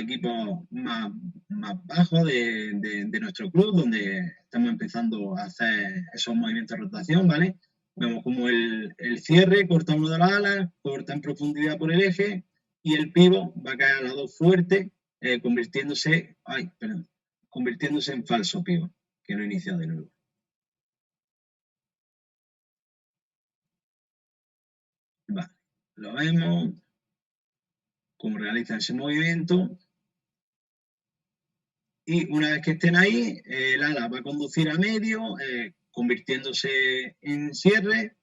equipos más bajos de nuestro club, donde estamos empezando a hacer esos movimientos de rotación, ¿vale? Vemos como el cierre corta uno de las alas, corta en profundidad por el eje y el pívot va a caer al lado fuerte, convirtiéndose en falso pívot, que no inicia de nuevo. Vale, lo vemos, cómo realiza ese movimiento. Y una vez que estén ahí, el ala va a conducir a medio, convirtiéndose en cierre.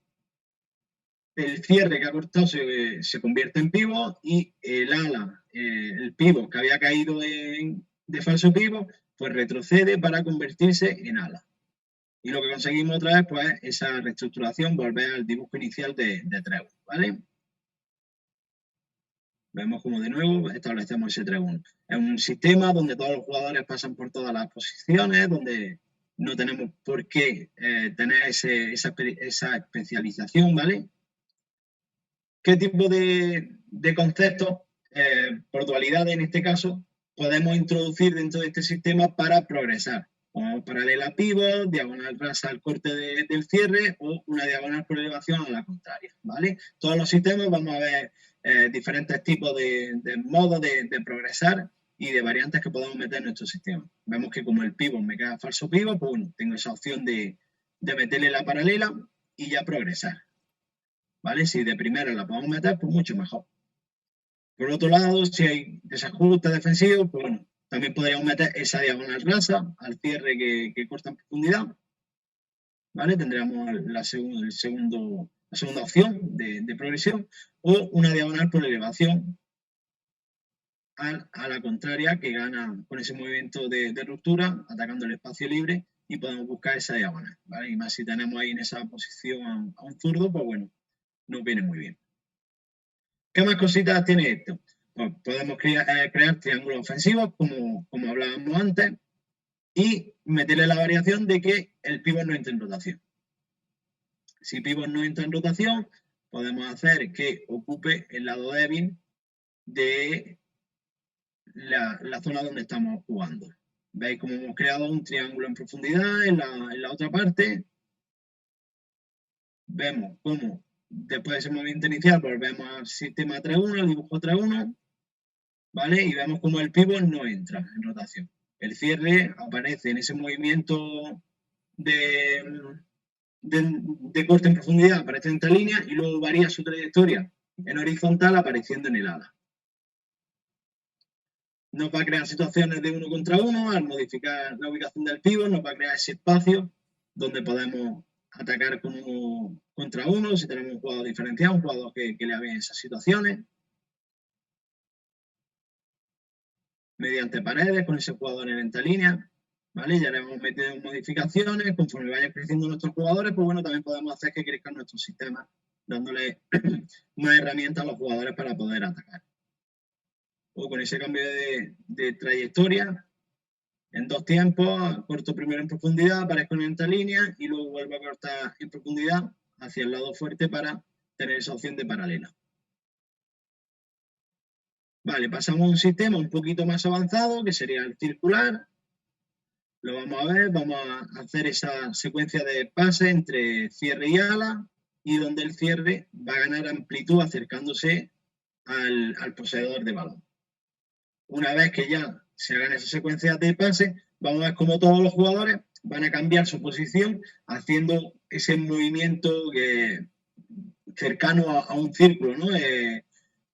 El cierre que ha cortado se convierte en pívot y el ala, el pívot que había caído de falso pívot, pues retrocede para convertirse en ala. Y lo que conseguimos otra vez, pues, esa reestructuración, volver al dibujo inicial de Treble, ¿vale? Vemos como de nuevo establecemos ese Treble. Es un sistema donde todos los jugadores pasan por todas las posiciones, donde no tenemos por qué tener esa especialización, ¿vale? ¿Qué tipo de conceptos, por dualidad en este caso, podemos introducir dentro de este sistema para progresar? Como paralela pívot, diagonal rasa al corte del cierre o una diagonal por elevación a la contraria, ¿vale? Todos los sistemas vamos a ver diferentes tipos de modos de progresar y de variantes que podemos meter en nuestro sistema. Vemos que como el pívot me queda falso pívot, pues bueno, tengo esa opción de meterle la paralela y ya progresar, ¿vale? Si de primera la podemos meter, pues mucho mejor. Por otro lado, si hay desajustes defensivos, pues bueno, también podríamos meter esa diagonal rasa al cierre que corta en profundidad, ¿vale? Tendríamos la segunda opción de progresión o una diagonal por elevación a la contraria que gana con ese movimiento de ruptura, atacando el espacio libre y podemos buscar esa diagonal, ¿vale? Y más si tenemos ahí en esa posición a un zurdo, pues bueno, nos viene muy bien. ¿Qué más cositas tiene esto? Pues podemos crear triángulos ofensivos, como hablábamos antes, y meterle la variación de que el pívot no entre en rotación. Si pívot no entra en rotación, podemos hacer que ocupe el lado débil de la zona donde estamos jugando. ¿Veis cómo hemos creado un triángulo en profundidad en la otra parte? Vemos cómo después de ese movimiento inicial volvemos al sistema 3-1, al dibujo 3-1, ¿vale? Y vemos cómo el pívot no entra en rotación. El cierre aparece en ese movimiento de corte en profundidad, aparece en esta línea y luego varía su trayectoria en horizontal apareciendo en el ala. Nos va a crear situaciones de 1 contra 1, al modificar la ubicación del pívot, nos va a crear ese espacio donde podemos atacar con 1 contra 1, si tenemos un jugador diferenciado, un jugador que le haga esas situaciones. Mediante paredes, con ese jugador en esta línea, ¿vale? Ya le hemos metido modificaciones, conforme vayan creciendo nuestros jugadores, pues bueno, también podemos hacer que crezcan nuestros sistemas, dándole más herramientas a los jugadores para poder atacar. O con ese cambio de trayectoria, en 2 tiempos, corto primero en profundidad, aparezco en esta línea y luego vuelvo a cortar en profundidad hacia el lado fuerte para tener esa opción de paralela. Vale, pasamos a un sistema un poquito más avanzado, que sería el circular. Lo vamos a ver, vamos a hacer esa secuencia de pase entre cierre y ala, y donde el cierre va a ganar amplitud acercándose al poseedor de balón. Una vez que ya se hagan esas secuencias de pase, vamos a ver cómo todos los jugadores van a cambiar su posición haciendo ese movimiento cercano a un círculo, ¿no?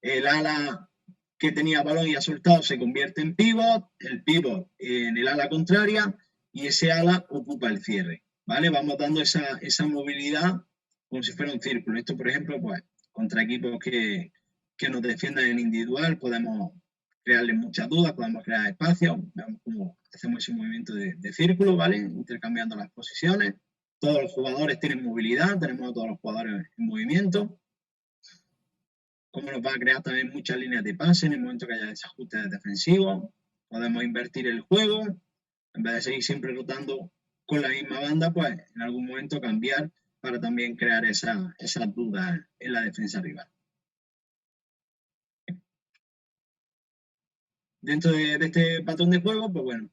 El ala que tenía balón y ha soltado se convierte en pívot, el pívot en el ala contraria y ese ala ocupa el cierre, ¿vale? Vamos dando esa movilidad como si fuera un círculo. Esto, por ejemplo, pues contra equipos que nos defiendan en individual podemos crearles muchas dudas, podemos crear espacios, vemos cómo hacemos ese movimiento de círculo, ¿vale? Intercambiando las posiciones. Todos los jugadores tienen movilidad, tenemos a todos los jugadores en movimiento. Como nos va a crear también muchas líneas de pase en el momento que haya desajustes defensivos. Podemos invertir el juego, en vez de seguir siempre rotando con la misma banda, pues en algún momento cambiar para también crear esas dudas en la defensa rival. Dentro de este patrón de juego, pues bueno,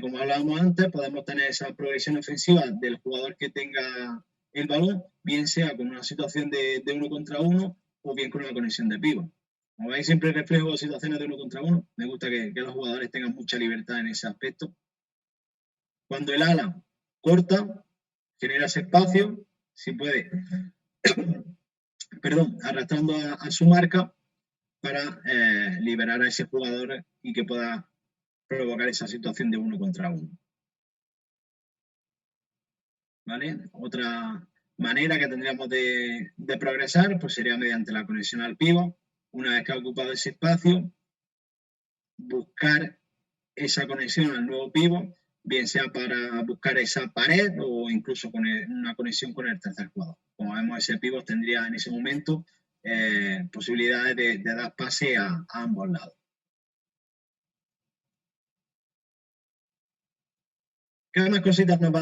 como hablábamos antes, podemos tener esa progresión ofensiva del jugador que tenga el balón, bien sea con una situación de 1 contra 1 o bien con una conexión de pívot. Como veis, siempre reflejo situaciones de 1 contra 1. Me gusta que los jugadores tengan mucha libertad en ese aspecto. Cuando el ala corta, genera ese espacio, si puede, perdón, arrastrando a su marca para liberar a ese jugador y que pueda provocar esa situación de 1 contra 1. ¿Vale? Otra manera que tendríamos de progresar pues sería mediante la conexión al pívot. Una vez que ha ocupado ese espacio, buscar esa conexión al nuevo pívot, bien sea para buscar esa pared o incluso con una conexión con el tercer jugador. Como vemos, ese pívot tendría en ese momento posibilidades de dar pase a ambos lados. ¿Qué más cositas nos va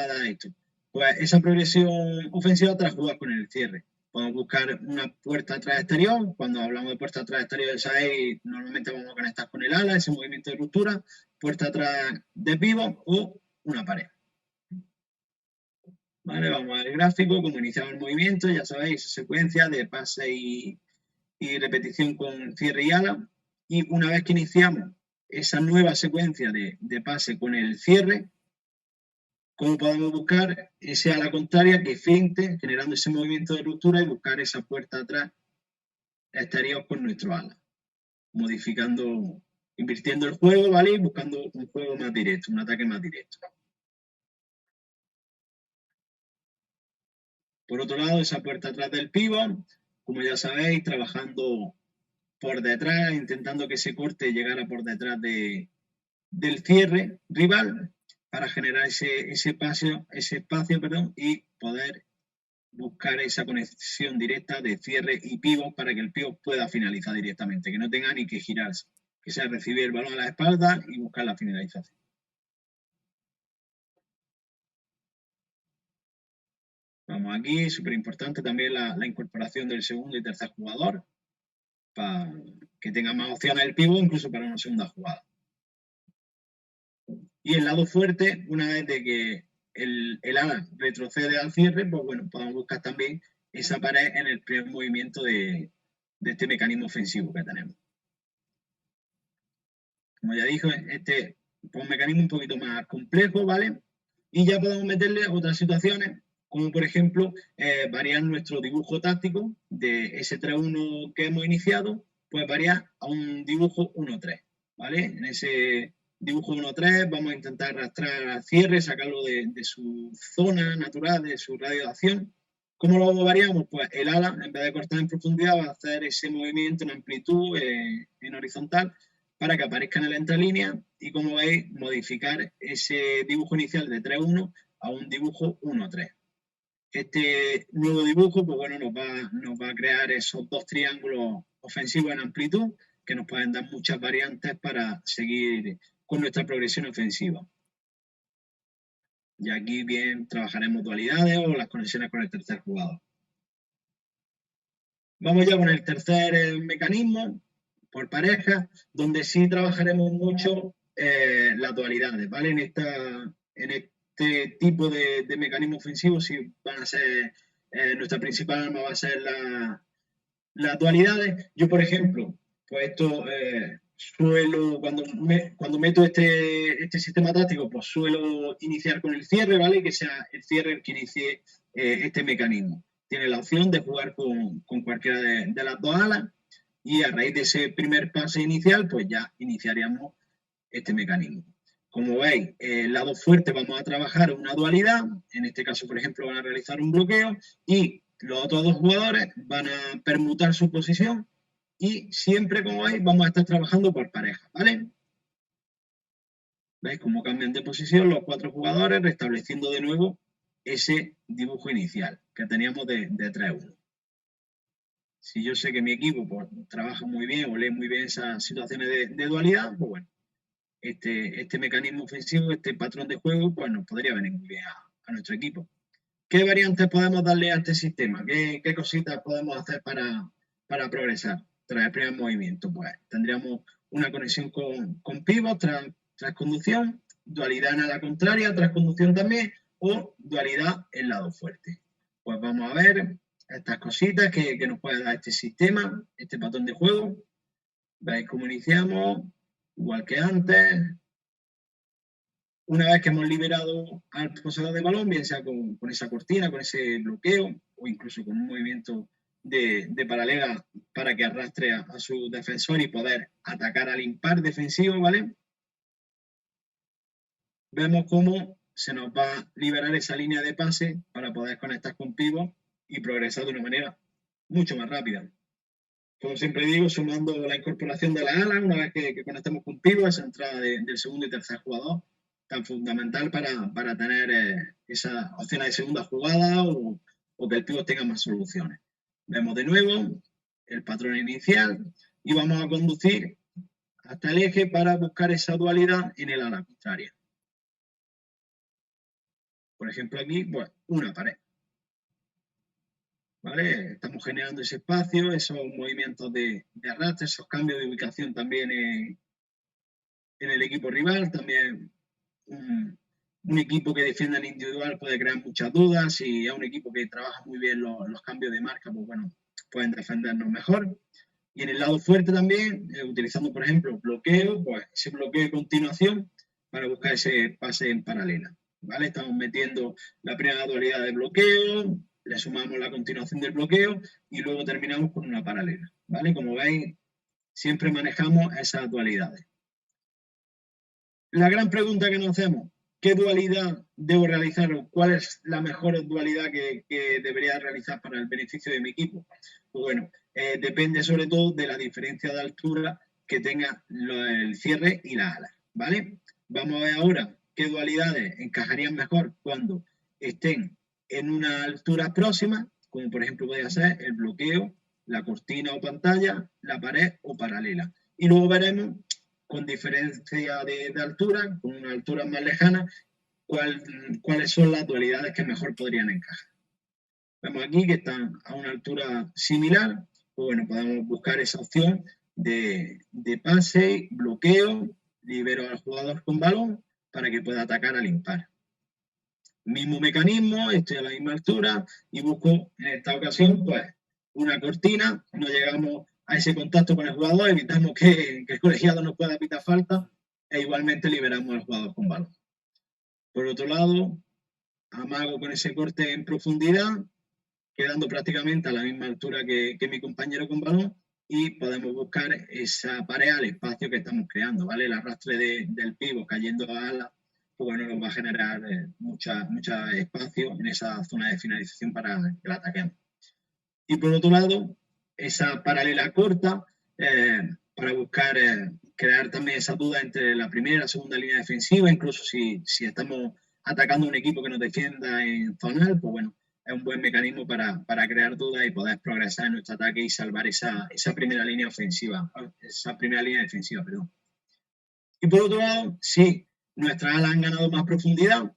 a dar esto? Pues esa progresión ofensiva tras jugar con el cierre. Podemos buscar una puerta atrás exterior. Cuando hablamos de puerta atrás exterior, ¿sabéis? Normalmente vamos a conectar con el ala, ese movimiento de ruptura, puerta atrás de pívot o una pared. Vale, vamos al gráfico, como iniciamos el movimiento, ya sabéis, secuencia de pase y repetición con cierre y ala. Y una vez que iniciamos esa nueva secuencia de pase con el cierre, ¿cómo podemos buscar ese ala contraria que finte, generando ese movimiento de ruptura y buscar esa puerta atrás exterior con nuestro ala? Modificando, invirtiendo el juego, ¿vale? Y buscando un juego más directo, un ataque más directo. Por otro lado, esa puerta atrás del pívot, como ya sabéis, trabajando por detrás, intentando que ese corte llegara por detrás del cierre rival para generar ese espacio, y poder buscar esa conexión directa de cierre y pívot para que el pívot pueda finalizar directamente, que no tenga ni que girarse, que sea recibir el balón a la espalda y buscar la finalización. Vamos aquí, súper importante también la incorporación del segundo y tercer jugador, para que tenga más opciones el pívot, incluso para una segunda jugada. Y el lado fuerte, una vez de que el ala retrocede al cierre, pues bueno, podemos buscar también esa pared en el primer movimiento de este mecanismo ofensivo que tenemos. Como ya dije, este es un mecanismo un poquito más complejo, ¿vale? Y ya podemos meterle otras situaciones, como por ejemplo, variar nuestro dibujo táctico de ese 3-1 que hemos iniciado, pues variar a un dibujo 1-3, ¿vale? En ese dibujo 1-3 vamos a intentar arrastrar al cierre, sacarlo de su zona natural, de su radio de acción. ¿Cómo lo variamos? Pues el ala, en vez de cortar en profundidad, va a hacer ese movimiento en amplitud, en horizontal, para que aparezca en la entrelínea y, como veis, modificar ese dibujo inicial de 3-1 a un dibujo 1-3. Este nuevo dibujo, pues bueno, nos va a crear esos dos triángulos ofensivos en amplitud que nos pueden dar muchas variantes para seguir con nuestra progresión ofensiva. Y aquí bien trabajaremos dualidades o las conexiones con el tercer jugador. Vamos ya con el tercer mecanismo, por pareja, donde sí trabajaremos mucho las dualidades, ¿vale? En este tipo de mecanismo ofensivo sí van a ser, nuestra principal arma va a ser las dualidades. Yo, por ejemplo, pues esto suelo, cuando meto este sistema táctico, pues suelo iniciar con el cierre, ¿vale? Que sea el cierre el que inicie este mecanismo. Tiene la opción de jugar con cualquiera de las dos alas y a raíz de ese primer pase inicial, pues ya iniciaríamos este mecanismo. Como veis, el lado fuerte vamos a trabajar una dualidad, en este caso, por ejemplo, van a realizar un bloqueo y los otros dos jugadores van a permutar su posición y siempre, como veis, vamos a estar trabajando por pareja, ¿vale? ¿Veis cómo cambian de posición los cuatro jugadores, restableciendo de nuevo ese dibujo inicial que teníamos de 3-1? Si yo sé que mi equipo pues, trabaja muy bien o lee muy bien esas situaciones de dualidad, pues bueno, este mecanismo ofensivo, este patrón de juego, pues nos podría venir muy bien a nuestro equipo. ¿Qué variantes podemos darle a este sistema? ¿Qué cositas podemos hacer para progresar? tras el primer movimiento, pues tendríamos una conexión con pivot tras conducción, dualidad en ala contraria, tras conducción también, o dualidad en lado fuerte. Pues vamos a ver estas cositas que nos puede dar este sistema, este patrón de juego. Veis cómo iniciamos, igual que antes. Una vez que hemos liberado al poseedor de balón, bien sea con esa cortina, con ese bloqueo, o incluso con un movimiento de paralela para que arrastre a su defensor y poder atacar al impar defensivo, ¿vale? Vemos cómo se nos va a liberar esa línea de pase para poder conectar con pivot y progresar de una manera mucho más rápida. Como siempre digo, sumando la incorporación de la ala, una vez que conectemos con pivot, esa entrada del segundo y tercer jugador, tan fundamental para tener esas opciones de segunda jugada o que el pivot tenga más soluciones. Vemos de nuevo el patrón inicial y vamos a conducir hasta el eje para buscar esa dualidad en el ala contraria. Por ejemplo, aquí, pues, una pared. ¿Vale? Estamos generando ese espacio, esos movimientos de arrastre, esos cambios de ubicación también en el equipo rival. También un equipo que defienda en individual puede crear muchas dudas. Si es un equipo que trabaja muy bien los cambios de marca, pues bueno, pueden defendernos mejor. Y en el lado fuerte también, utilizando, por ejemplo, bloqueo, pues ese bloqueo de continuación para buscar ese pase en paralela. ¿Vale? Estamos metiendo la primera dualidad de bloqueo, le sumamos la continuación del bloqueo y luego terminamos con una paralela. ¿Vale? Como veis, siempre manejamos esas dualidades. La gran pregunta que nos hacemos, ¿qué dualidad debo realizar o cuál es la mejor dualidad que debería realizar para el beneficio de mi equipo? Pues bueno, depende sobre todo de la diferencia de altura que tenga el cierre y la ala, ¿vale? Vamos a ver ahora qué dualidades encajarían mejor cuando estén en una altura próxima, como por ejemplo podría ser el bloqueo, la cortina o pantalla, la pared o paralela. Y luego veremos, con diferencia de altura, con una altura más lejana, cuáles son las dualidades que mejor podrían encajar. Vemos aquí que están a una altura similar, pues bueno, podemos buscar esa opción de pase, bloqueo, libero al jugador con balón para que pueda atacar al impar. Mismo mecanismo, estoy a la misma altura y busco en esta ocasión pues una cortina, no llegamos a ese contacto con el jugador, evitamos que el colegiado nos pueda pitar falta e igualmente liberamos al jugador con balón. Por otro lado, amago con ese corte en profundidad, quedando prácticamente a la misma altura que mi compañero con balón y podemos buscar esa pared al espacio que estamos creando, ¿vale? El arrastre del pívot cayendo a ala, pues bueno, nos va a generar mucho espacio en esa zona de finalización para que la ataquemos. Y por otro lado, esa paralela corta para buscar crear también esa duda entre la primera y la segunda línea defensiva, incluso si estamos atacando un equipo que nos defienda en zonal, pues bueno, es un buen mecanismo para crear dudas y poder progresar en nuestro ataque y salvar esa primera línea ofensiva, esa primera línea defensiva, perdón. Y por otro lado, si nuestras alas han ganado más profundidad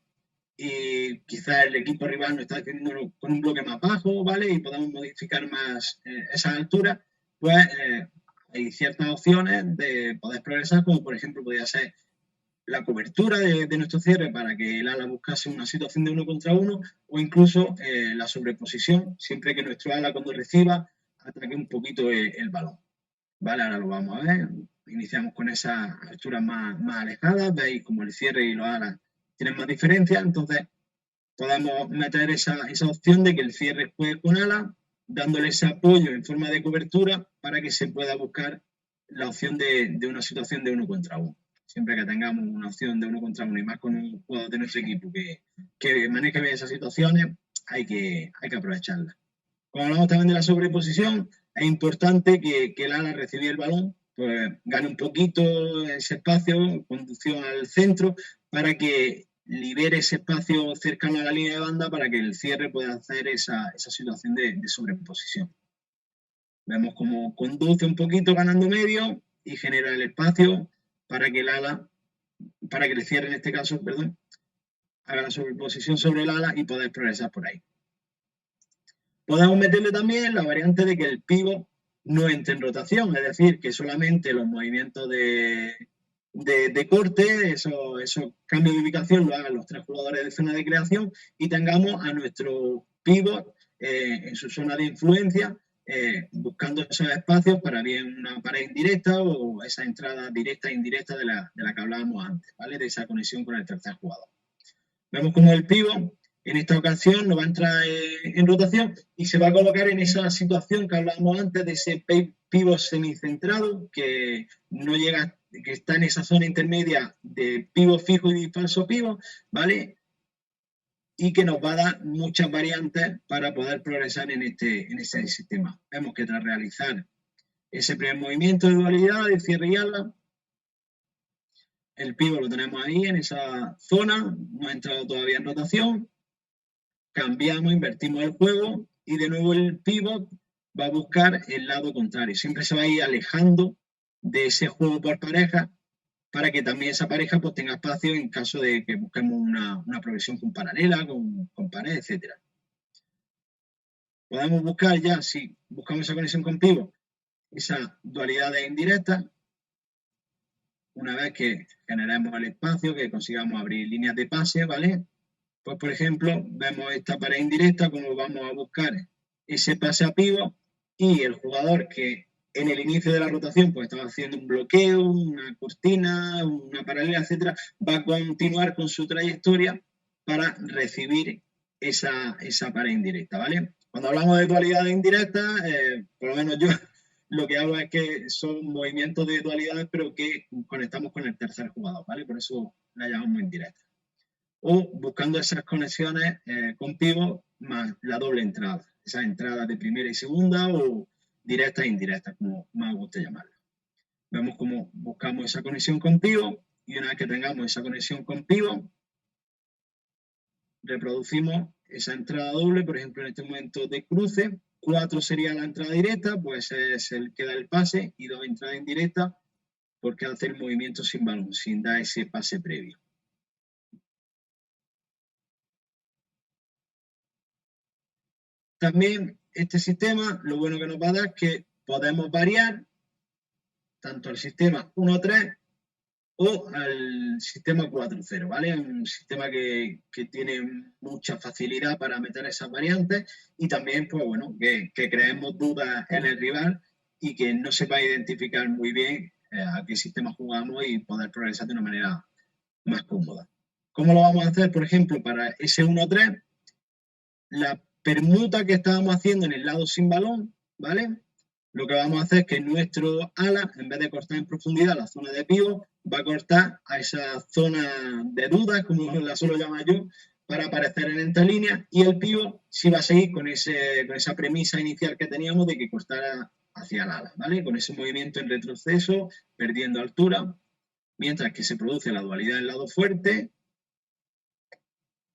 y quizás el equipo rival nos está defendiendo con un bloque más bajo, ¿vale? Y podamos modificar más esa altura, pues hay ciertas opciones de poder progresar, como por ejemplo podría ser la cobertura de nuestro cierre para que el ala buscase una situación de 1 contra 1 o incluso la sobreposición, siempre que nuestro ala cuando reciba ataque un poquito el balón. Vale, ahora lo vamos a ver. Iniciamos con esas alturas más alejadas, veis como el cierre y los alas tienen más diferencia, entonces podemos meter esa opción de que el cierre juegue con ala, dándole ese apoyo en forma de cobertura para que se pueda buscar la opción de una situación de 1 contra 1. Siempre que tengamos una opción de 1 contra 1 y más con un jugador de nuestro equipo que maneje bien esas situaciones, hay que aprovecharlas. Cuando hablamos también de la sobreposición, es importante que el ala reciba el balón, pues gane un poquito ese espacio, conducción al centro, para que libere ese espacio cercano a la línea de banda para que el cierre pueda hacer esa situación de sobreposición. Vemos cómo conduce un poquito ganando medio y genera el espacio para que el ala, para que el cierre en este caso, perdón, haga la sobreposición sobre el ala y poder progresar por ahí. Podemos meterle también la variante de que el pívot no entre en rotación, es decir, que solamente los movimientos de corte, esos cambios de ubicación lo hagan los 3 jugadores de zona de creación y tengamos a nuestro pivot en su zona de influencia, buscando esos espacios para bien una pared indirecta o esa entrada directa e indirecta de la que hablábamos antes, ¿vale? De esa conexión con el tercer jugador. Vemos como el pivot en esta ocasión no va a entrar en rotación y se va a colocar en esa situación que hablábamos antes de ese pivot semicentrado que no llega, que está en esa zona intermedia de pivot fijo y falso pivot, ¿vale? Y que nos va a dar muchas variantes para poder progresar en este sistema. Vemos que tras realizar ese primer movimiento de dualidad de cierre y ala, el pivot lo tenemos ahí en esa zona, no ha entrado todavía en rotación, cambiamos, invertimos el juego y de nuevo el pivot va a buscar el lado contrario. Siempre se va a ir alejando de ese juego por pareja para que también esa pareja pues, tenga espacio en caso de que busquemos una progresión con paralela, con pared, etc. Podemos buscar ya, si buscamos esa conexión con pivot, esa dualidad de indirecta. Una vez que generemos el espacio, que consigamos abrir líneas de pase, ¿vale? Pues, por ejemplo, vemos esta pared indirecta, como vamos a buscar ese pase a pivot y el jugador que en el inicio de la rotación pues estaba haciendo un bloqueo, una cortina, una paralela, etcétera, va a continuar con su trayectoria para recibir esa pared indirecta, ¿vale? Cuando hablamos de dualidades indirectas, por lo menos yo lo que hago es que son movimientos de dualidades, pero que conectamos con el tercer jugador, ¿vale? Por eso la llamamos indirecta. O buscando esas conexiones con pivot más la doble entrada, esas entradas de primera y segunda o directas e indirectas, como más guste llamarlas. Vemos cómo buscamos esa conexión con pivot y una vez que tengamos esa conexión con pivot, reproducimos esa entrada doble, por ejemplo, en este momento de cruce, 4 sería la entrada directa, pues es el que da el pase, y 2 entradas indirectas, porque hace el movimiento sin balón, sin dar ese pase previo. También este sistema, lo bueno que nos va a dar es que podemos variar tanto al sistema 1.3 o al sistema 4.0, ¿vale? Es un sistema que tiene mucha facilidad para meter esas variantes y también, pues bueno, que creemos dudas en el rival y que no sepa identificar muy bien a qué sistema jugamos y poder progresar de una manera más cómoda. ¿Cómo lo vamos a hacer, por ejemplo, para ese 1.3? La permuta que estábamos haciendo en el lado sin balón, ¿vale? Lo que vamos a hacer es que nuestro ala, en vez de cortar en profundidad la zona de pivot, va a cortar a esa zona de dudas, como la suelo llamar yo, para aparecer en esta línea, y el pivot sí va a seguir con esa premisa inicial que teníamos de que cortara hacia el ala, ¿vale? Con ese movimiento en retroceso, perdiendo altura, mientras que se produce la dualidad del lado fuerte,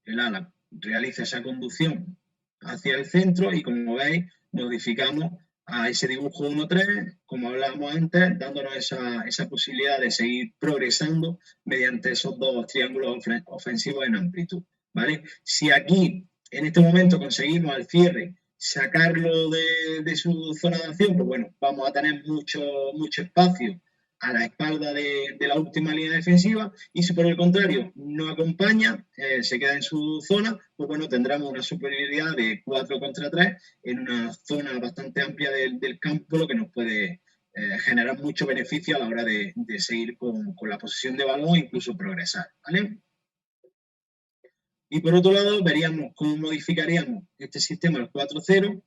el ala realiza esa conducción hacia el centro y, como veis, modificamos a ese dibujo 1-3, como hablábamos antes, dándonos esa posibilidad de seguir progresando mediante esos dos triángulos ofensivos en amplitud, ¿vale? Si aquí, en este momento, conseguimos al cierre sacarlo de su zona de acción, pues bueno, vamos a tener mucho espacio a la espalda de la última línea defensiva, y si por el contrario no acompaña, se queda en su zona, pues bueno, tendremos una superioridad de 4 contra 3 en una zona bastante amplia del campo, lo que nos puede generar mucho beneficio a la hora de seguir con la posesión de balón e incluso progresar, ¿vale? Y por otro lado, veríamos cómo modificaríamos este sistema al 4-0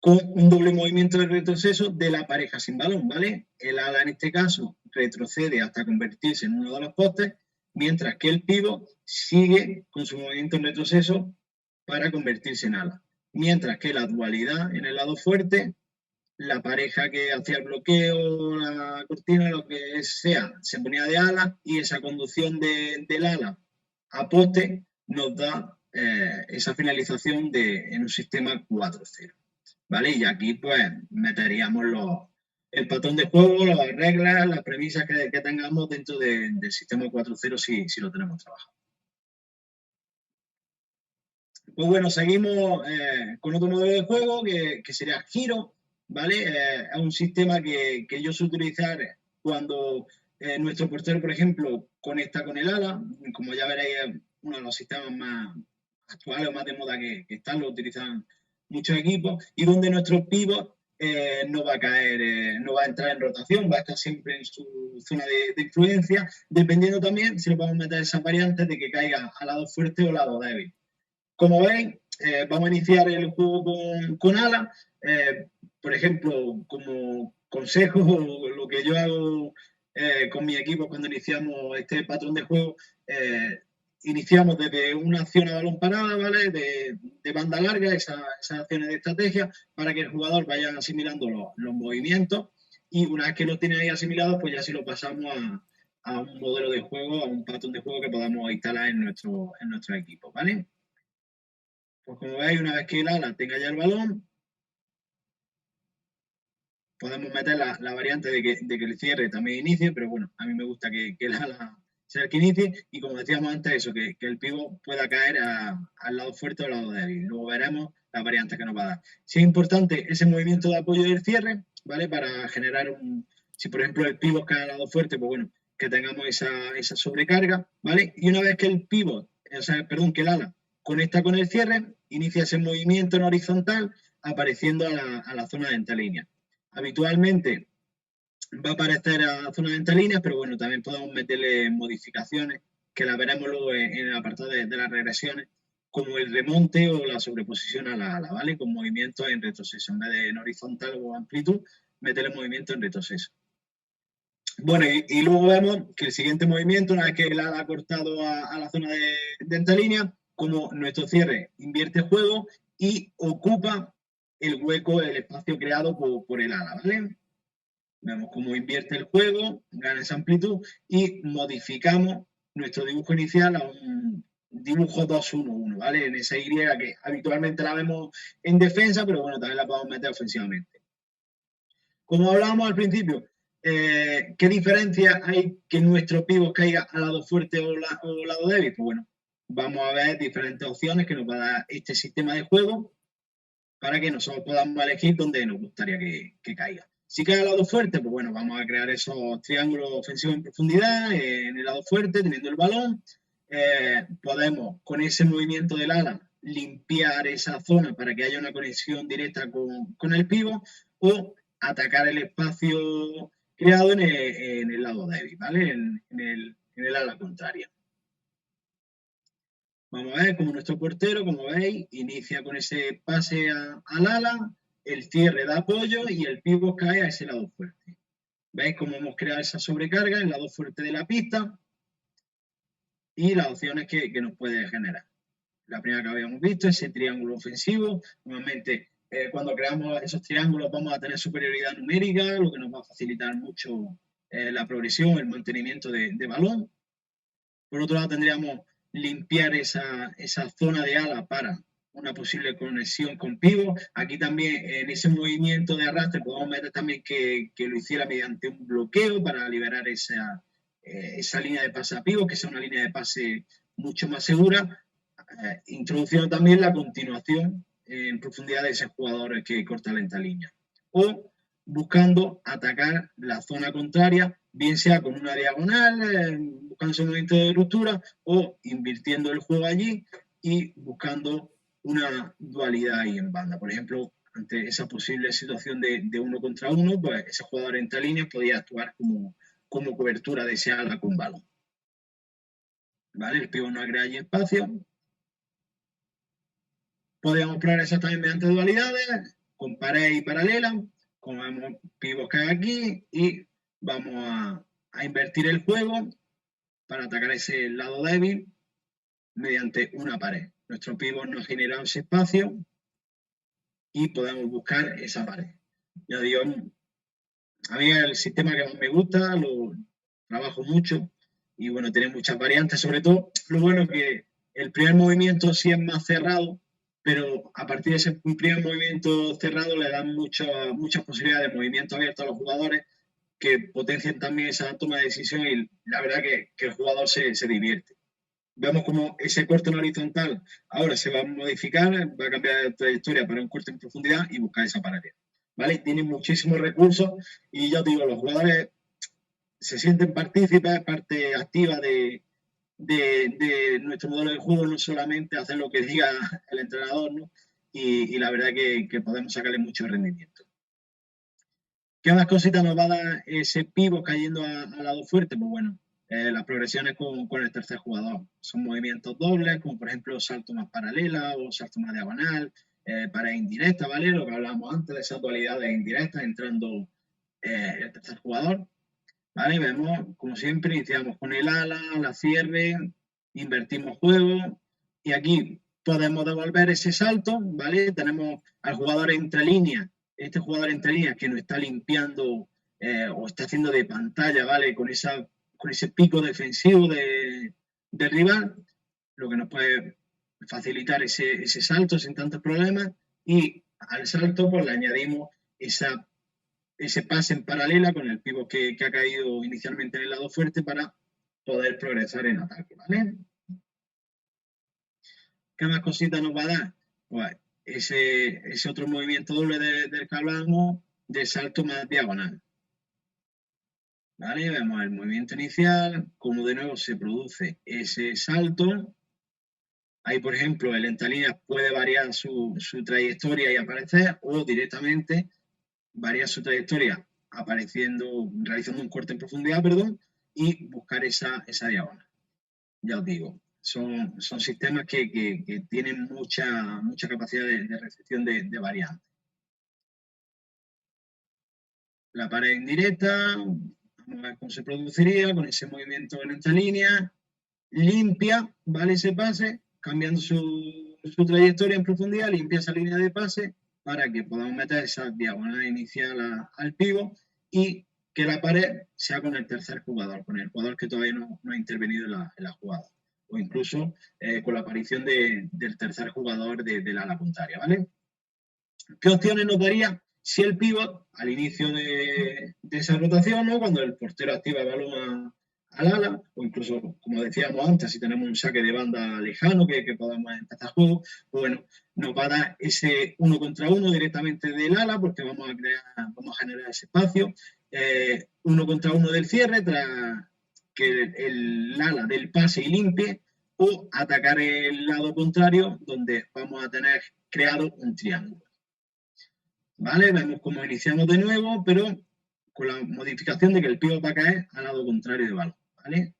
con un doble movimiento de retroceso de la pareja sin balón, ¿vale? El ala en este caso retrocede hasta convertirse en uno de los postes, mientras que el pivot sigue con su movimiento en retroceso para convertirse en ala. Mientras que la dualidad en el lado fuerte, la pareja que hacía el bloqueo, la cortina, lo que sea, se ponía de ala, y esa conducción del ala a poste nos da esa finalización en un sistema 4-0. ¿Vale? Y aquí pues meteríamos el patrón de juego, las reglas, las premisas que tengamos dentro del sistema 4.0 si lo tenemos trabajado. Pues bueno, seguimos con otro modelo de juego que sería giro, ¿vale? Es un sistema que yo suelo utilizar cuando nuestro portero, por ejemplo, conecta con el ala. Como ya veréis, es uno de los sistemas más actuales o más de moda que están, lo utilizan muchos equipos, y donde nuestro pívot no va a caer, no va a entrar en rotación, va a estar siempre en su zona de influencia, dependiendo también si le podemos meter esas variantes de que caiga al lado fuerte o lado débil. Como veis, vamos a iniciar el juego con ala. Por ejemplo, como consejo, lo que yo hago con mi equipo cuando iniciamos este patrón de juego, iniciamos desde una acción a balón parada, ¿vale? De banda larga, esas acciones de estrategia, para que el jugador vaya asimilando los movimientos, y una vez que lo tiene ahí asimilado, pues ya sí lo pasamos a un modelo de juego, a un patrón de juego que podamos instalar en nuestro equipo, ¿vale? Pues como veis, una vez que el ala tenga ya el balón, podemos meter la variante de que el cierre también inicie, pero bueno, a mí me gusta que el ala sea el que inicie, y como decíamos antes, eso, que el pívot pueda caer al lado fuerte o al lado débil. Luego veremos las variantes que nos va a dar. Sí es importante ese movimiento de apoyo del cierre, ¿vale? Para generar si por ejemplo el pívot cae al lado fuerte, pues bueno, que tengamos esa sobrecarga, ¿vale? Y una vez que el pívot, que el ala conecta con el cierre, inicia ese movimiento en horizontal, apareciendo a la zona de entrelínea. Habitualmente va a aparecer a la zona de entrelíneas, pero bueno, también podemos meterle modificaciones que las veremos luego en el apartado de las regresiones, como el remonte o la sobreposición a la ala, ¿vale? Con movimientos en retroceso. En vez de en horizontal o amplitud, meterle movimiento en retroceso. Bueno, y luego vemos que el siguiente movimiento, una vez que el ala ha cortado a la zona de entrelínea, como nuestro cierre invierte el juego y ocupa el hueco, el espacio creado por el ala, ¿vale? Vemos cómo invierte el juego, gana esa amplitud, y modificamos nuestro dibujo inicial a un dibujo 2-1-1, ¿vale? En esa Y que habitualmente la vemos en defensa, pero bueno, también la podemos meter ofensivamente. Como hablábamos al principio, ¿qué diferencia hay que nuestro pívot caiga al lado fuerte o lado débil? Pues bueno, vamos a ver diferentes opciones que nos va a dar este sistema de juego para que nosotros podamos elegir dónde nos gustaría que caiga. Si cae al lado fuerte, pues bueno, vamos a crear esos triángulos ofensivos en profundidad, en el lado fuerte, teniendo el balón. Podemos, con ese movimiento del ala, limpiar esa zona para que haya una conexión directa con el pívot, o atacar el espacio creado en el lado débil, ¿vale? En el ala contraria. Vamos a ver como nuestro portero, como veis, inicia con ese pase al ala, el cierre da apoyo y el pívot cae a ese lado fuerte. ¿Veis cómo hemos creado esa sobrecarga en el lado fuerte de la pista y las opciones que nos puede generar? La primera que habíamos visto, ese triángulo ofensivo. Normalmente, cuando creamos esos triángulos vamos a tener superioridad numérica, lo que nos va a facilitar mucho la progresión, el mantenimiento de balón. Por otro lado, tendríamos limpiar esa zona de ala para una posible conexión con pívot. Aquí también, en ese movimiento de arrastre, podemos meter también que lo hiciera mediante un bloqueo para liberar esa línea de pase a pívot, que sea una línea de pase mucho más segura, introduciendo también la continuación en profundidad de ese jugador que corta lenta línea. O buscando atacar la zona contraria, bien sea con una diagonal, buscando ese movimiento de ruptura, o invirtiendo el juego allí y buscando una dualidad ahí en banda. Por ejemplo, ante esa posible situación de 1 contra 1, pues ese jugador entre líneas podía actuar como cobertura de ese ala con balón. ¿Vale? El pívot no agrega allí espacio. Podríamos progresar también mediante dualidades, con pared y paralela, como vemos pivots que hay aquí, y vamos a invertir el juego para atacar ese lado débil mediante una pared. Nuestro pivot nos genera ese espacio y podemos buscar esa pared. Ya digo, a mí el sistema que más me gusta, lo trabajo mucho, y bueno, tiene muchas variantes. Sobre todo, lo bueno es que el primer movimiento sí es más cerrado, pero a partir de ese primer movimiento cerrado le dan muchas posibilidades de movimiento abierto a los jugadores, que potencian también esa toma de decisión, y la verdad que el jugador se divierte. Vemos como ese corte en horizontal ahora se va a modificar, va a cambiar de trayectoria para un corte en profundidad y buscar esa paralela. ¿vale? Tiene muchísimos recursos y ya os digo, los jugadores se sienten partícipes, parte activa de nuestro modelo de juego, no solamente hacer lo que diga el entrenador, ¿no? Y la verdad que podemos sacarle mucho rendimiento. ¿Qué más cositas nos va a dar ese pivot cayendo al lado fuerte? Pues bueno, las progresiones con el tercer jugador. Son movimientos dobles, como por ejemplo salto más paralela o salto más diagonal, para indirecta, ¿vale? Lo que hablábamos antes de esas dualidades indirectas entrando el tercer jugador. ¿Vale? Vemos, como siempre, iniciamos con el ala, la cierre, invertimos juego y aquí podemos devolver ese salto, ¿vale? Tenemos al jugador entre líneas, este jugador entre líneas que nos está limpiando o está haciendo de pantalla, ¿vale? Con ese pico defensivo del rival, lo que nos puede facilitar ese salto sin tantos problemas y al salto pues le añadimos ese pase en paralela con el pivot que ha caído inicialmente en el lado fuerte para poder progresar en ataque, ¿vale? ¿Qué más cositas nos va a dar? Pues ese otro movimiento doble del que hablamos de salto más diagonal. ¿Vale? Vemos el movimiento inicial, cómo de nuevo se produce ese salto. Ahí, por ejemplo, el entalínea puede variar su trayectoria y aparecer, o directamente variar su trayectoria realizando un corte en profundidad, perdón, y buscar esa diagonal. Ya os digo, son sistemas que tienen mucha capacidad de recepción de variantes. La pared indirecta, vamos a ver cómo se produciría con ese movimiento en esta línea, limpia, ¿vale? Ese pase, cambiando su trayectoria en profundidad, limpia esa línea de pase para que podamos meter esa diagonal inicial al pivot y que la pared sea con el tercer jugador, con el jugador que todavía no ha intervenido en la jugada. O incluso con la aparición del tercer jugador del ala contraria, ¿vale? ¿Qué opciones nos daría si el pivot, al inicio de esa rotación, ¿no? Cuando el portero activa el balón al ala, o incluso, como decíamos antes, si tenemos un saque de banda lejano que podamos empezar juego, pues bueno, nos va a dar ese 1 contra 1 directamente del ala, porque vamos a generar ese espacio, 1 contra 1 del cierre, tras que el ala del pase y limpie, o atacar el lado contrario, donde vamos a tener creado un triángulo. ¿Vale? Vemos cómo iniciamos de nuevo, pero con la modificación de que el pivot va a caer al lado contrario del balón, ¿vale?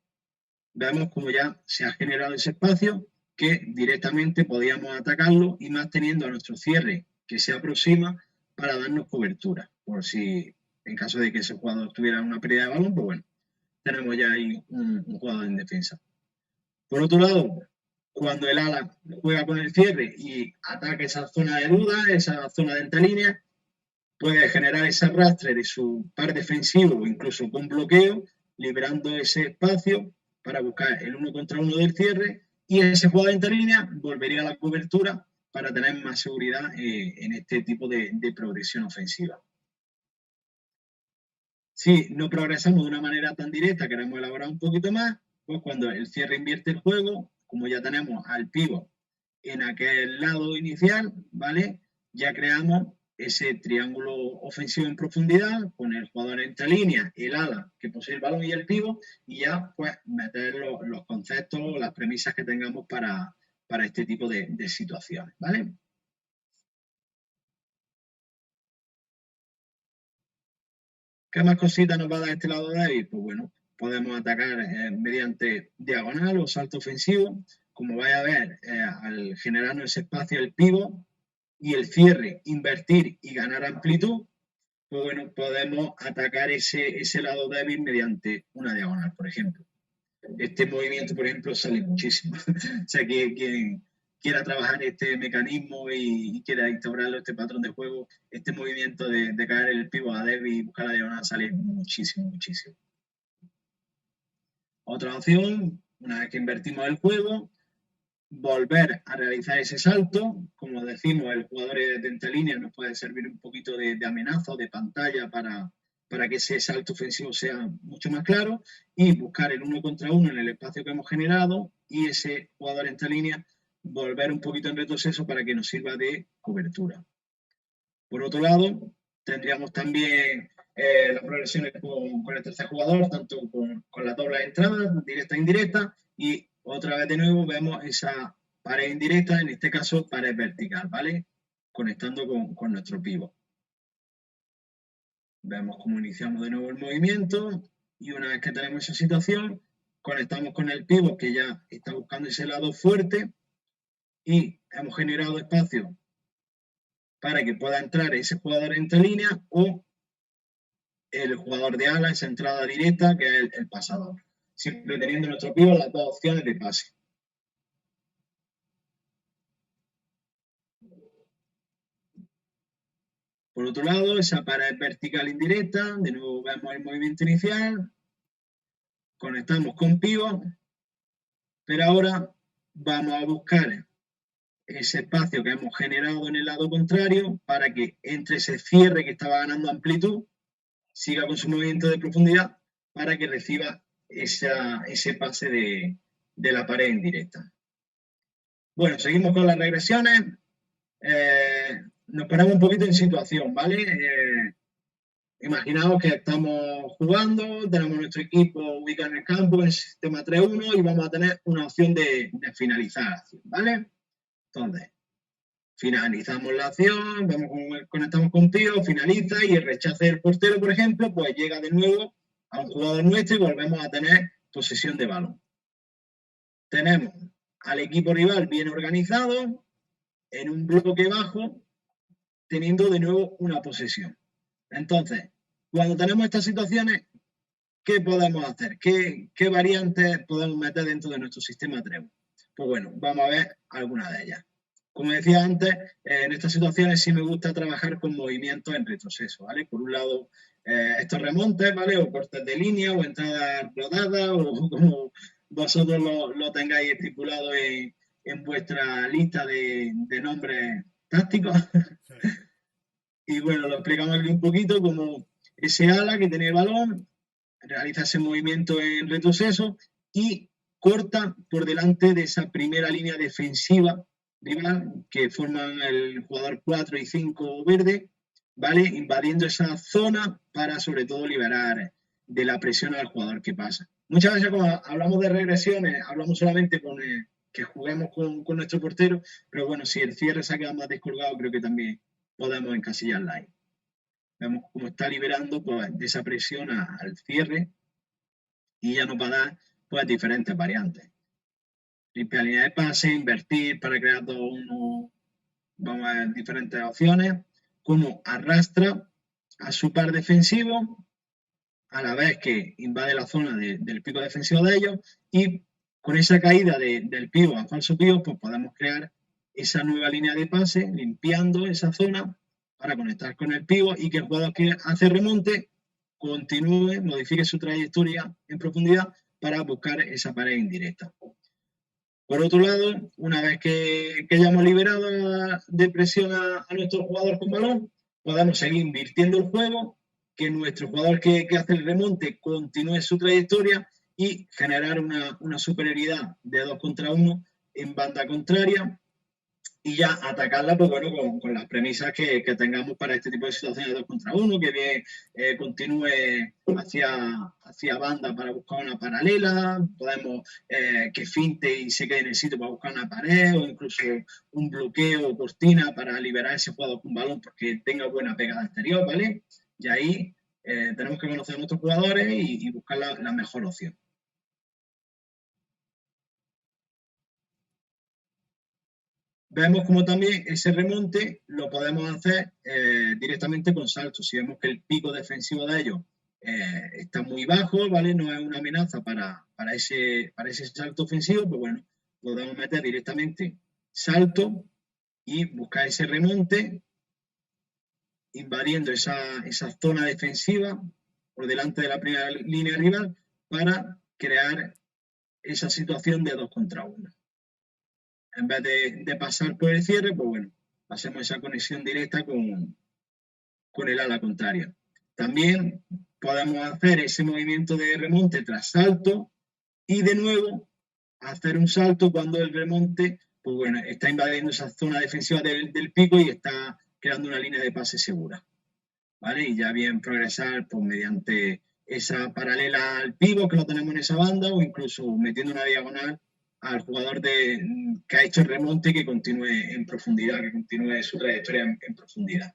Vemos cómo ya se ha generado ese espacio que directamente podíamos atacarlo y más teniendo a nuestro cierre que se aproxima para darnos cobertura. Por si en caso de que ese jugador tuviera una pérdida de balón, pues bueno, tenemos ya ahí un jugador en defensa. Por otro lado, cuando el ala juega con el cierre y ataca esa zona de duda, esa zona de entrelínea, puede generar ese arrastre de su par defensivo o incluso con bloqueo, liberando ese espacio para buscar el 1 contra 1 del cierre y ese jugador de interlínea volvería a la cobertura para tener más seguridad en este tipo de progresión ofensiva. Si no progresamos de una manera tan directa, queremos elaborar un poquito más, pues cuando el cierre invierte el juego, como ya tenemos al pivot en aquel lado inicial, ¿vale? Ya creamos ese triángulo ofensivo en profundidad con el jugador entre líneas, el ala que posee el balón y el pivot, y ya pues meter los conceptos, las premisas que tengamos para este tipo de situaciones, ¿vale? ¿Qué más cositas nos va a dar este lado de ahí? Pues bueno, podemos atacar mediante diagonal o salto ofensivo. Como vais a ver, al generarnos ese espacio el pivot y el cierre, invertir y ganar amplitud, pues bueno, podemos atacar ese lado débil mediante una diagonal, por ejemplo. Este movimiento, por ejemplo, sale muchísimo. O sea, quien quiera trabajar este mecanismo y quiera instaurarlo, este patrón de juego, este movimiento de caer el pivot a débil y buscar la diagonal sale muchísimo, muchísimo. Otra opción, una vez que invertimos el juego, volver a realizar ese salto. Como decimos, el jugador de entrelínea nos puede servir un poquito de amenaza o de pantalla para que ese salto ofensivo sea mucho más claro y buscar el 1 contra 1 en el espacio que hemos generado y ese jugador entre línea volver un poquito en retroceso para que nos sirva de cobertura. Por otro lado, Tendríamos también las progresiones con el tercer jugador, tanto con las dobles entradas, directa e indirecta, y otra vez de nuevo vemos esa pared indirecta, en este caso pared vertical, ¿vale? Conectando con nuestro pívot. Vemos cómo iniciamos de nuevo el movimiento y una vez que tenemos esa situación, conectamos con el pívot que ya está buscando ese lado fuerte y hemos generado espacio para que pueda entrar ese jugador entre líneas o el jugador de ala, esa entrada directa que es el pasador. Siempre teniendo en nuestro pívot las dos opciones de pase. Por otro lado, esa pared vertical indirecta, de nuevo vemos el movimiento inicial, conectamos con pívot, pero ahora vamos a buscar ese espacio que hemos generado en el lado contrario para que entre ese cierre que estaba ganando amplitud, siga con su movimiento de profundidad para que reciba ese pase de la pared indirecta. Bueno, seguimos con las regresiones. Nos ponemos un poquito en situación, ¿vale? Imaginaos que estamos jugando, tenemos nuestro equipo ubicado en el campo en el sistema 3-1 y vamos a tener una opción de finalizar la acción, ¿vale? Entonces, finalizamos la acción, vemos cómo conectamos con pívot, finaliza y el rechace del portero, por ejemplo, pues llega de nuevo a un jugador nuestro y volvemos a tener posesión de balón. Tenemos al equipo rival bien organizado, en un bloque bajo, teniendo de nuevo una posesión. Entonces, cuando tenemos estas situaciones, ¿qué podemos hacer? ¿Qué variantes podemos meter dentro de nuestro sistema 3? Pues bueno, vamos a ver algunas de ellas. Como decía antes, en estas situaciones sí me gusta trabajar con movimientos en retroceso, ¿vale? Por un lado, estos remontes, ¿vale? O cortes de línea, o entradas rodadas, o como vosotros lo tengáis estipulado en vuestra lista de nombres tácticos. Y bueno, lo explicamos aquí un poquito, como ese ala que tiene el balón, realiza ese movimiento en retroceso y corta por delante de esa primera línea defensiva rival que forman el jugador 4 y 5 verde, ¿vale? Invadiendo esa zona para sobre todo liberar de la presión al jugador que pasa. Muchas veces cuando hablamos de regresiones, hablamos solamente con que juguemos con nuestro portero, pero bueno, si el cierre se ha quedado más descolgado, creo que también podemos encasillarla ahí. Vemos cómo está liberando pues, de esa presión al cierre y ya nos va a dar pues, diferentes variantes. Limpiar línea de pase, invertir para crear 2-1, vamos a ver diferentes opciones. Cómo arrastra a su par defensivo a la vez que invade la zona del pico defensivo de ellos y con esa caída del pívot a falso pívot pues podemos crear esa nueva línea de pase limpiando esa zona para conectar con el pívot y que el jugador que hace remonte continúe, modifique su trayectoria en profundidad para buscar esa pared indirecta. Por otro lado, una vez que hayamos liberado de presión a nuestro jugador con balón, podemos seguir invirtiendo el juego, que nuestro jugador que hace el remonte continúe su trayectoria y generar una superioridad de 2 contra 1 en banda contraria y ya atacarla pues bueno, con las premisas que tengamos para este tipo de situaciones de 2 contra 1, que bien continúe hacia banda para buscar una paralela, podemos que finte y se quede en el sitio para buscar una pared o incluso un bloqueo o cortina para liberar ese jugador con balón porque tenga buena pegada exterior, ¿vale? Y ahí tenemos que conocer a nuestros jugadores y buscar la mejor opción. Vemos como también ese remonte lo podemos hacer directamente con saltos. Si vemos que el pico defensivo de ellos está muy bajo, ¿vale? No es una amenaza para ese salto ofensivo, pues bueno, podemos meter directamente salto y buscar ese remonte invadiendo esa zona defensiva por delante de la primera línea rival para crear esa situación de 2 contra 1. En vez de pasar por el cierre, pues bueno, hacemos esa conexión directa con el ala contraria. También podemos hacer ese movimiento de remonte tras salto y de nuevo hacer un salto cuando el remonte, pues bueno, está invadiendo esa zona defensiva del pico y está creando una línea de pase segura. ¿vale? Y ya bien progresar pues, mediante esa paralela al pívot que lo tenemos en esa banda o incluso metiendo una diagonal al jugador que ha hecho el remonte y que continúe en profundidad, que continúe su trayectoria en profundidad.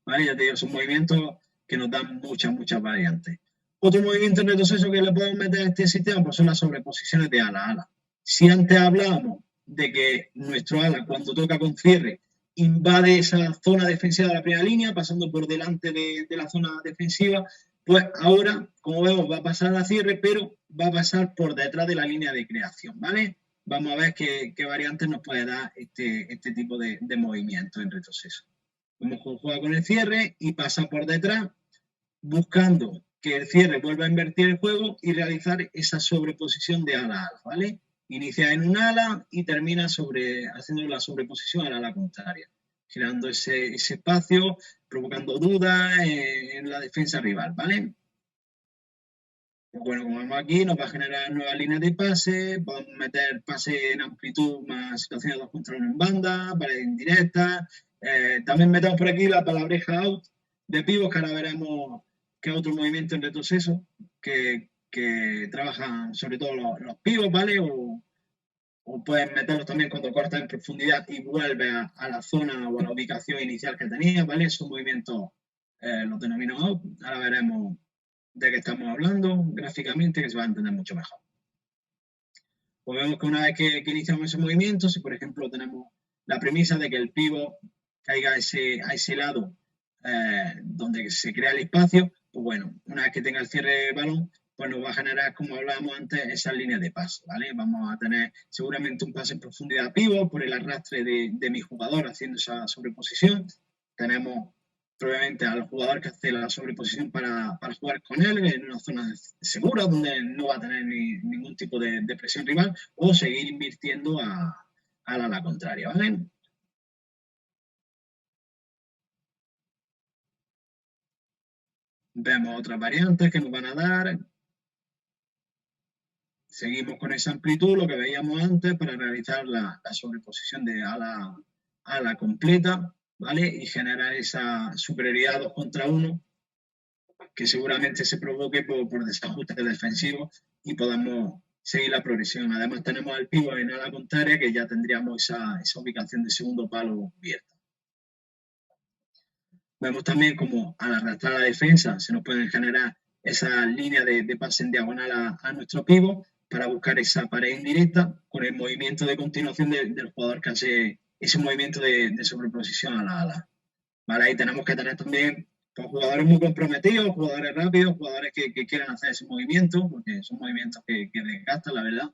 ¿Vale? Ya te digo, son movimientos que nos dan muchas variantes. Otro movimiento en retroceso que le podemos meter a este sistema pues son las sobreposiciones de ala a ala. Si antes hablábamos de que nuestro ala, cuando toca con cierre, invade esa zona defensiva de la primera línea, pasando por delante de la zona defensiva, pues ahora, como vemos, va a pasar a cierre, pero va a pasar por detrás de la línea de creación, ¿vale? Vamos a ver qué variantes nos puede dar este tipo de movimiento en retroceso. Vemos que juega con el cierre y pasa por detrás, buscando que el cierre vuelva a invertir el juego y realizar esa sobreposición de ala a ala, ¿vale? Inicia en un ala y termina haciendo la sobreposición al ala contraria, generando ese espacio, provocando dudas en la defensa rival, ¿vale? Pues bueno, como vemos aquí, nos va a generar nuevas líneas de pase, podemos meter pase en amplitud más situaciones de 2 contra 1 en banda, paredes indirectas. También metemos por aquí la palabreja out de pivot, que ahora veremos que es otro movimiento en retroceso que trabajan sobre todo los pivots, ¿vale? O puedes meterlos también cuando cortas en profundidad y vuelves a la zona o a la ubicación inicial que tenías, ¿vale? Esos movimientos los denomino out. Ahora veremos de qué estamos hablando gráficamente, que se va a entender mucho mejor. Pues vemos que una vez que iniciamos ese movimiento, si por ejemplo tenemos la premisa de que el pivot caiga a ese lado donde se crea el espacio, pues bueno, una vez que tenga el cierre del balón, pues nos va a generar, como hablábamos antes, esas líneas de pase, ¿vale? Vamos a tener seguramente un pase en profundidad pivot por el arrastre de mi jugador haciendo esa sobreposición. Tenemos probablemente al jugador que hace la sobreposición para jugar con él en una zona segura donde no va a tener ningún tipo de presión rival o seguir invirtiendo a la contraria, ¿vale? Vemos otras variantes que nos van a dar. Seguimos con esa amplitud, lo que veíamos antes, para realizar la sobreposición de ala completa, ¿vale? Y generar esa superioridad 2 contra 1 que seguramente se provoque por desajustes defensivos y podamos seguir la progresión. Además tenemos al pívot en ala contraria que ya tendríamos esa ubicación de segundo palo abierta. Vemos también como al arrastrar la defensa se nos pueden generar esa línea de pase en diagonal a nuestro pívot para buscar esa pared indirecta con el movimiento de continuación del jugador que hace ese movimiento de sobreposición a la ala. ¿Vale? Ahí tenemos que tener también pues, jugadores muy comprometidos, jugadores rápidos, jugadores que quieran hacer ese movimiento, porque son movimientos que desgastan, la verdad.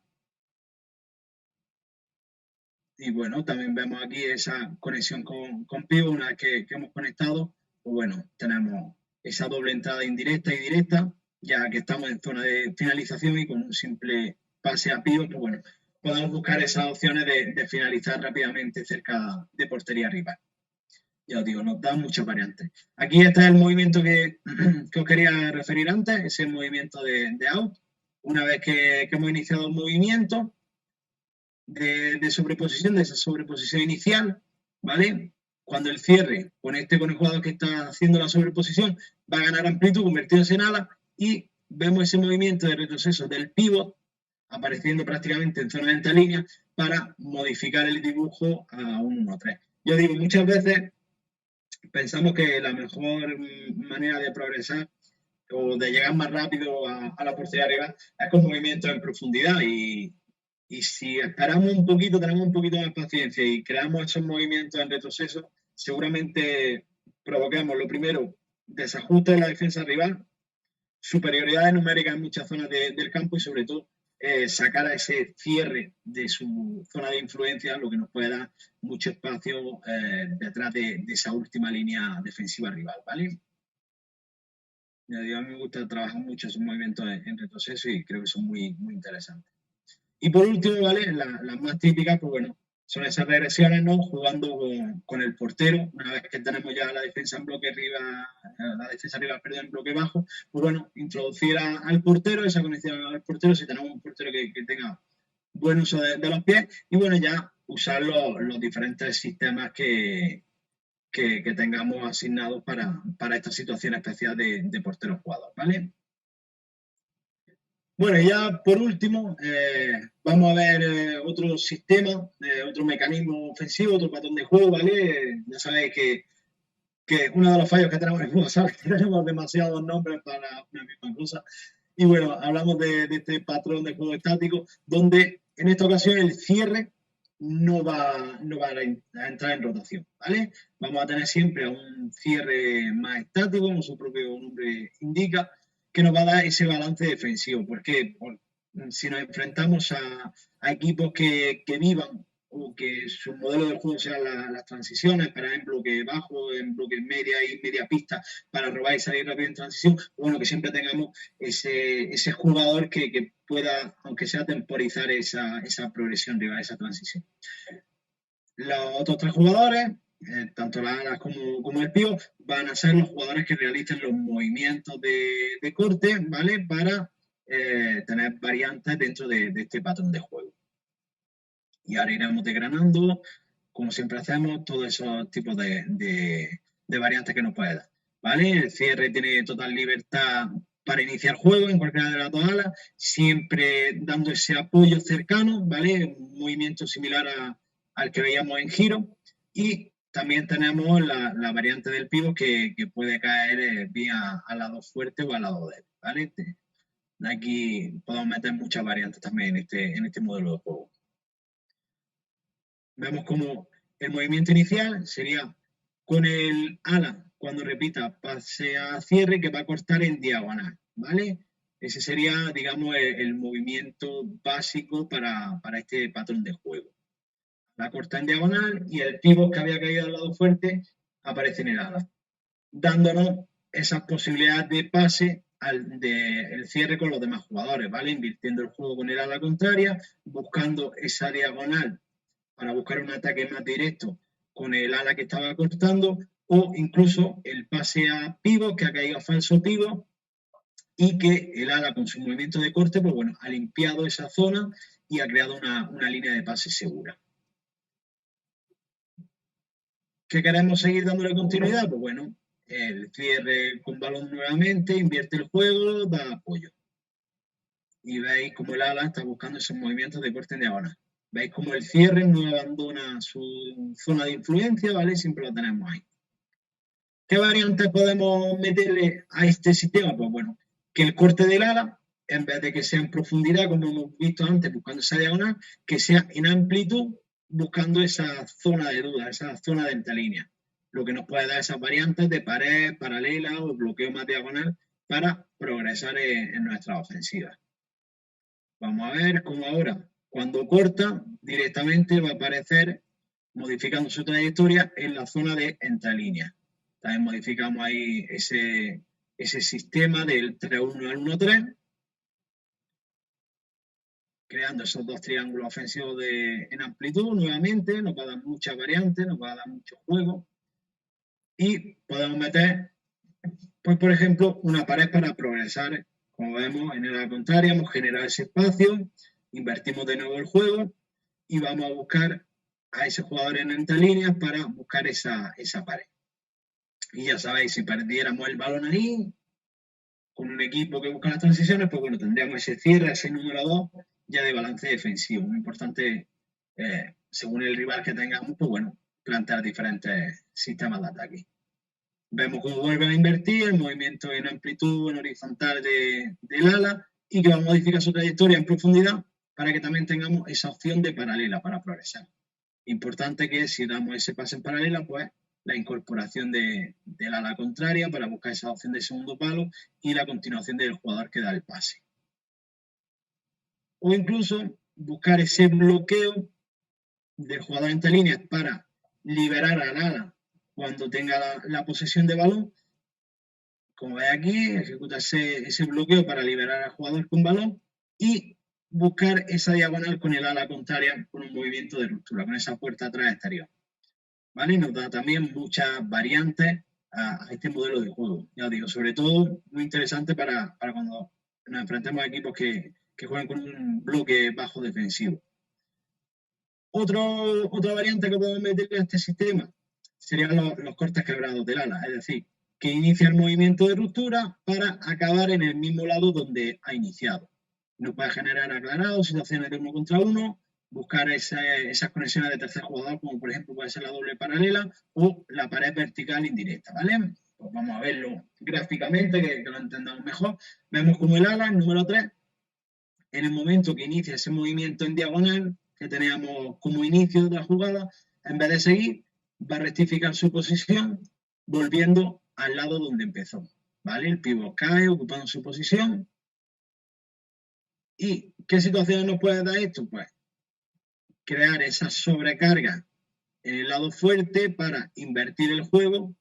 Y bueno, también vemos aquí esa conexión con pivot, una vez que hemos conectado, pues bueno, tenemos esa doble entrada indirecta y directa, ya que estamos en zona de finalización y con un simple pase a pivot, pues bueno, podemos buscar esas opciones de finalizar rápidamente cerca de portería rival. Ya os digo, nos da muchas variantes. Aquí está el movimiento que os quería referir antes, es el movimiento de out. Una vez que hemos iniciado el movimiento, de sobreposición, de esa sobreposición inicial, ¿vale? Cuando el cierre conecte con el jugador que está haciendo la sobreposición, va a ganar amplitud, convirtiéndose en ala, y vemos ese movimiento de retroceso del pivot apareciendo prácticamente en zona de entrelínea para modificar el dibujo a un 1-3. Yo digo, muchas veces pensamos que la mejor manera de progresar o de llegar más rápido a la portería arriba es con movimientos en profundidad y si esperamos un poquito, tenemos un poquito más paciencia y creamos esos movimientos en retroceso, seguramente provoquemos, lo primero, desajuste de la defensa rival, superioridades numéricas en muchas zonas del campo y sobre todo sacar a ese cierre de su zona de influencia, lo que nos puede dar mucho espacio detrás de esa última línea defensiva rival, ¿vale? A mí me gusta trabajar mucho esos movimientos en retroceso y creo que son muy interesantes. Y por último, ¿vale? Las más típicas, pues bueno, son esas regresiones, ¿no? Jugando con el portero, una vez que tenemos ya la defensa en bloque arriba, la defensa arriba, perdón, en bloque bajo, pues bueno, introducir al portero, esa conexión al portero, si tenemos un portero que tenga buen uso de los pies, y bueno, ya usar los diferentes sistemas que que tengamos asignados para esta situación especial de portero jugador, ¿vale? Bueno, ya por último, vamos a ver otro sistema, otro mecanismo ofensivo, otro patrón de juego, ¿vale? Ya sabéis que uno de los fallos que tenemos en el fútbol es que tenemos demasiados nombres para una misma cosa. Y bueno, hablamos de este patrón de juego estático, donde en esta ocasión el cierre no va a entrar en rotación, ¿vale? Vamos a tener siempre un cierre más estático, como su propio nombre indica, que nos va a dar ese balance defensivo. ¿Por qué? Si nos enfrentamos a equipos que vivan o que su modelo de juego sean las transiciones, para en bloque bajo, en bloque media y media pista, para robar y salir rápido en transición, bueno, que siempre tengamos ese jugador que pueda, aunque sea temporizar esa progresión rival, esa transición. Los otros tres jugadores, tanto las alas como el pívot, van a ser los jugadores que realicen los movimientos de corte, ¿vale? Para tener variantes dentro de este patrón de juego. Y ahora iremos desgranando, como siempre hacemos, todos esos tipos de variantes que nos puede dar, ¿vale? El cierre tiene total libertad para iniciar juego en cualquiera de las dos alas, siempre dando ese apoyo cercano, ¿vale? Un movimiento similar al que veíamos en giro. Y también tenemos la variante del pívot que puede caer bien al lado fuerte o al lado débil, ¿vale? Aquí podemos meter muchas variantes también en este modelo de juego. Vemos como el movimiento inicial sería con el ala, cuando repita pase a cierre, que va a cortar en diagonal, ¿vale? Ese sería, digamos, el movimiento básico para este patrón de juego. La corta en diagonal y el pívot que había caído al lado fuerte aparece en el ala, dándonos esas posibilidades de pase del cierre con los demás jugadores, ¿vale? Invirtiendo el juego con el ala contraria, buscando esa diagonal para buscar un ataque más directo con el ala que estaba cortando, o incluso el pase a pívot, que ha caído a falso pívot, y que el ala con su movimiento de corte, pues bueno, ha limpiado esa zona y ha creado una línea de pase segura. ¿Qué queremos seguir dándole continuidad? Pues bueno, el cierre con balón nuevamente, invierte el juego, da apoyo. Y veis como el ala está buscando esos movimientos de corte en diagonal. Veis como el cierre no abandona su zona de influencia, ¿vale? Siempre lo tenemos ahí. ¿Qué variantes podemos meterle a este sistema? Pues bueno, que el corte del ala, en vez de que sea en profundidad, como hemos visto antes, buscando esa diagonal, que sea en amplitud, buscando esa zona de duda, esa zona de entrelínea. Lo que nos puede dar esas variantes de pared paralela o bloqueo más diagonal para progresar en nuestra ofensiva. Vamos a ver cómo ahora, cuando corta, directamente va a aparecer modificando su trayectoria en la zona de entrelínea. También modificamos ahí ese sistema del 3-1 al 1-3, creando esos dos triángulos ofensivos en amplitud nuevamente. Nos va a dar muchas variantes, nos va a dar mucho juego. Y podemos meter, pues por ejemplo, una pared para progresar. Como vemos, en la contraria, hemos generado ese espacio, invertimos de nuevo el juego y vamos a buscar a ese jugador en entre líneas para buscar esa pared. Y ya sabéis, si perdiéramos el balón ahí, con un equipo que busca las transiciones, pues bueno, tendríamos ese cierre, ese número 2, ya de balance defensivo. Muy importante, según el rival que tengamos, pues bueno, plantear diferentes sistemas de ataque. Vemos cómo vuelve a invertir el movimiento en amplitud, en horizontal del ala, y que va a modificar su trayectoria en profundidad para que también tengamos esa opción de paralela para progresar. Importante que si damos ese pase en paralela, pues la incorporación del ala contraria para buscar esa opción de segundo palo y la continuación del jugador que da el pase. O incluso buscar ese bloqueo del jugador entre líneas para liberar al ala cuando tenga la posesión de balón. Como veis aquí, ejecuta ese bloqueo para liberar al jugador con balón y buscar esa diagonal con el ala contraria con un movimiento de ruptura, con esa puerta atrás exterior. ¿Vale? Nos da también muchas variantes a este modelo de juego. Ya os digo, sobre todo muy interesante para cuando nos enfrentemos a equipos que juegan con un bloque bajo defensivo. Otra variante que podemos meterle a este sistema serían los cortes quebrados del ala, es decir, que inicia el movimiento de ruptura para acabar en el mismo lado donde ha iniciado. Nos puede generar aclarados, situaciones de 1 contra 1, buscar esas conexiones de tercer jugador, como por ejemplo puede ser la doble paralela o la pared vertical indirecta, ¿vale? Pues vamos a verlo gráficamente, que lo entendamos mejor. Vemos como el ala, el número 3, en el momento que inicia ese movimiento en diagonal, que teníamos como inicio de la jugada, en vez de seguir, va a rectificar su posición, volviendo al lado donde empezó, ¿vale? El pívot cae ocupando su posición. ¿Y qué situaciones nos puede dar esto? Pues crear esa sobrecarga en el lado fuerte para invertir el juego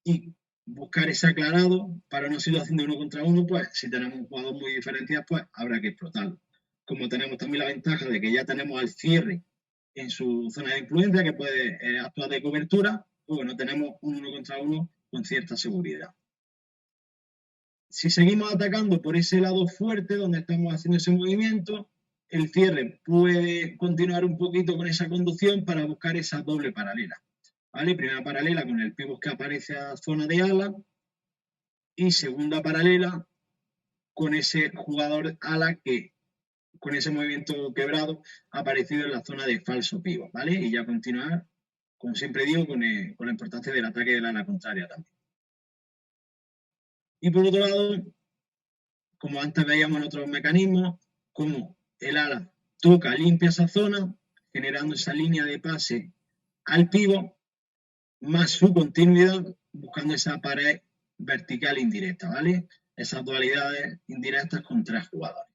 y buscar ese aclarado para una situación de 1 contra 1, pues si tenemos un jugador muy diferenciado, pues habrá que explotarlo. Como tenemos también la ventaja de que ya tenemos al cierre en su zona de influencia, que puede actuar de cobertura, pues bueno, tenemos un 1 contra 1 con cierta seguridad. Si seguimos atacando por ese lado fuerte donde estamos haciendo ese movimiento, el cierre puede continuar un poquito con esa conducción para buscar esa doble paralela. ¿Vale? Primera paralela con el pívot que aparece a zona de ala y segunda paralela con ese jugador ala que con ese movimiento quebrado ha aparecido en la zona de falso pívot, ¿vale? Y ya continuar, como siempre digo, con la importancia del ataque del ala contraria también. Y por otro lado, como antes veíamos en otros mecanismos, como el ala toca, limpia esa zona, generando esa línea de pase al pívot, más su continuidad, buscando esa pared vertical indirecta, ¿vale? Esas dualidades indirectas con 3 jugadores.